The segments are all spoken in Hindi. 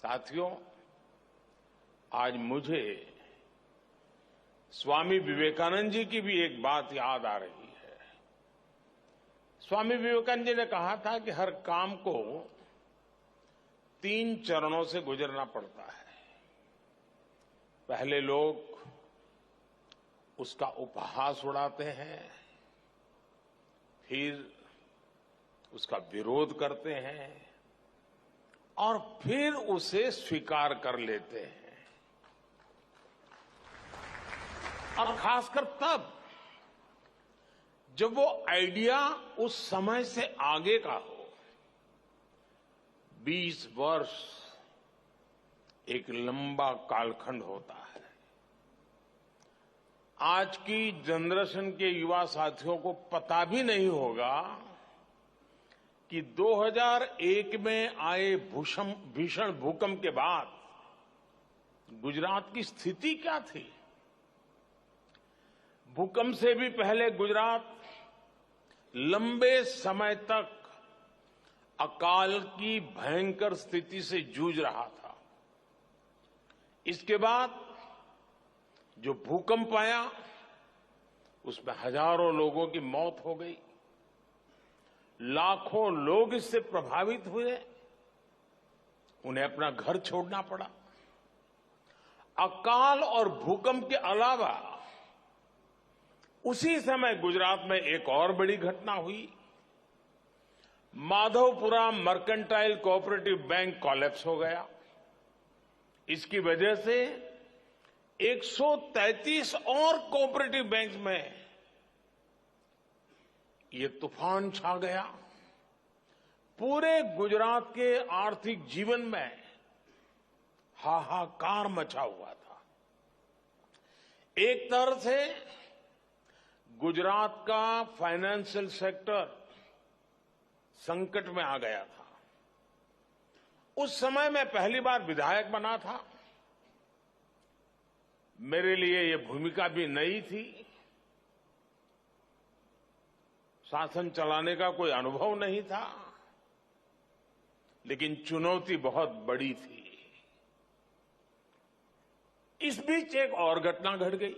साथियों, आज मुझे स्वामी विवेकानंद जी की भी एक बात याद आ रही है। स्वामी विवेकानंद जी ने कहा था कि हर काम को 3 चरणों से गुजरना पड़ता है। पहले लोग उसका उपहास उड़ाते हैं, फिर उसका विरोध करते हैं और फिर उसे स्वीकार कर लेते हैं। और खासकर तब जब वो आइडिया उस समय से आगे का हो। 20 वर्ष एक लंबा कालखंड होता है। आज की जनरेशन के युवा साथियों को पता भी नहीं होगा कि 2001 में आए भीषण भूकंप के बाद गुजरात की स्थिति क्या थी। भूकंप से भी पहले गुजरात लंबे समय तक अकाल की भयंकर स्थिति से जूझ रहा था। इसके बाद जो भूकंप आया उसमें हजारों लोगों की मौत हो गई, लाखों लोग इससे प्रभावित हुए, उन्हें अपना घर छोड़ना पड़ा। अकाल और भूकंप के अलावा उसी समय गुजरात में एक और बड़ी घटना हुई। Madhavpura mercantile cooperative bank collapse हो गया। इसकी वजह से 133 और कोऑपरेटिव बैंक में ये तूफान छा गया। पूरे गुजरात के आर्थिक जीवन में हाहाकार मचा हुआ था। एक तरह से गुजरात का फाइनेंशियल सेक्टर संकट में आ गया था। उस समय मैं पहली बार विधायक बना था। मेरे लिए ये भूमिका भी नई थी। शासन चलाने का कोई अनुभव नहीं था, लेकिन चुनौती बहुत बड़ी थी। इस बीच एक और घटना घट गई।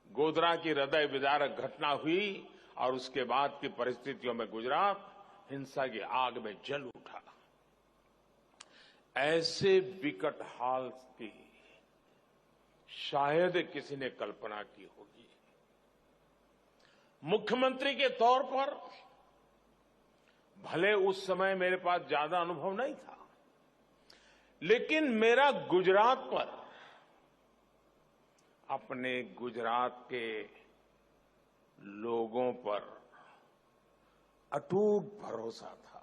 गोधरा की हृदय विदारक घटना हुई और उसके बाद की परिस्थितियों में गुजरात हिंसा की आग में जल उठा। ऐसे विकट हाल की शायद किसी ने कल्पना की होगी। मुख्यमंत्री के तौर पर भले उस समय मेरे पास ज्यादा अनुभव नहीं था, लेकिन मेरा गुजरात पर, अपने गुजरात के लोगों पर अटूट भरोसा था।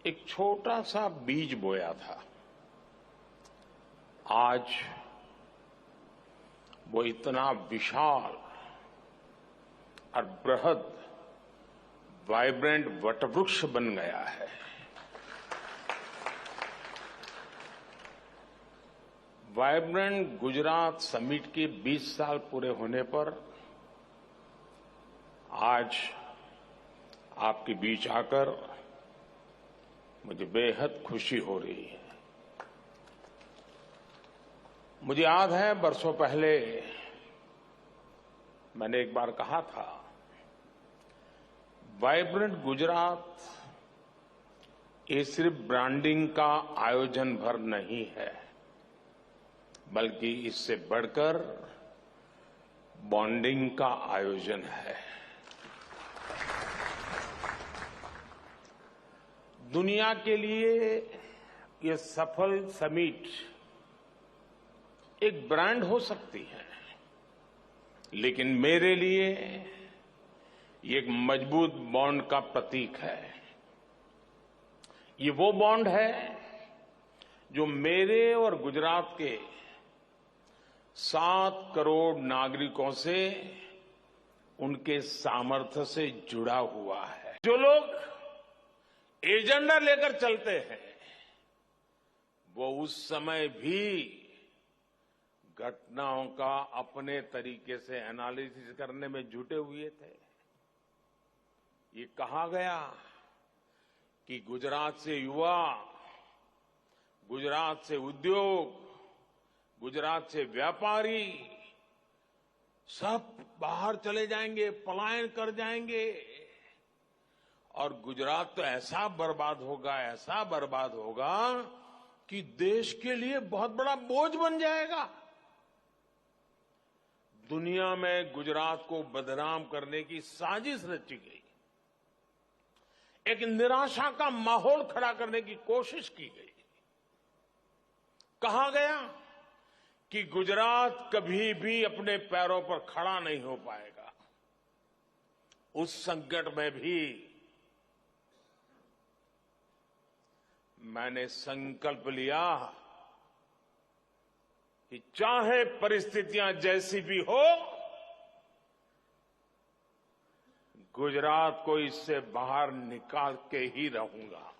एक छोटा सा बीज बोया था, आज वो इतना विशाल और बृहद वाइब्रेंट वटवृक्ष बन गया है। वाइब्रेंट गुजरात समिट के 20 साल पूरे होने पर आज आपके बीच आकर मुझे बेहद खुशी हो रही है। मुझे याद है बरसों पहले मैंने एक बार कहा था, वाइब्रेंट गुजरात ये सिर्फ ब्रांडिंग का आयोजन भर नहीं है, बल्कि इससे बढ़कर बॉन्डिंग का आयोजन है। दुनिया के लिए ये सफल समिट एक ब्रांड हो सकती है, लेकिन मेरे लिए ये एक मजबूत बॉन्ड का प्रतीक है। ये वो बॉन्ड है जो मेरे और गुजरात के 7 करोड़ नागरिकों से, उनके सामर्थ्य से जुड़ा हुआ है। जो लोग एजेंडा लेकर चलते हैं, वो उस समय भी घटनाओं का अपने तरीके से एनालिसिस करने में जुटे हुए थे। ये कहा गया, कि गुजरात से युवा, गुजरात से उद्योग, गुजरात से व्यापारी सब बाहर चले जाएंगे, पलायन कर जाएंगे और गुजरात तो ऐसा बर्बाद होगा कि देश के लिए बहुत बड़ा बोझ बन जाएगा। दुनिया में गुजरात को बदनाम करने की साजिश रची गई, एक निराशा का माहौल खड़ा करने की कोशिश की गई। कहा गया कि गुजरात कभी भी अपने पैरों पर खड़ा नहीं हो पाएगा। उस संकट में भी मैंने संकल्प लिया कि चाहे परिस्थितियां जैसी भी हो, गुजरात को इससे बाहर निकाल के ही रहूंगा।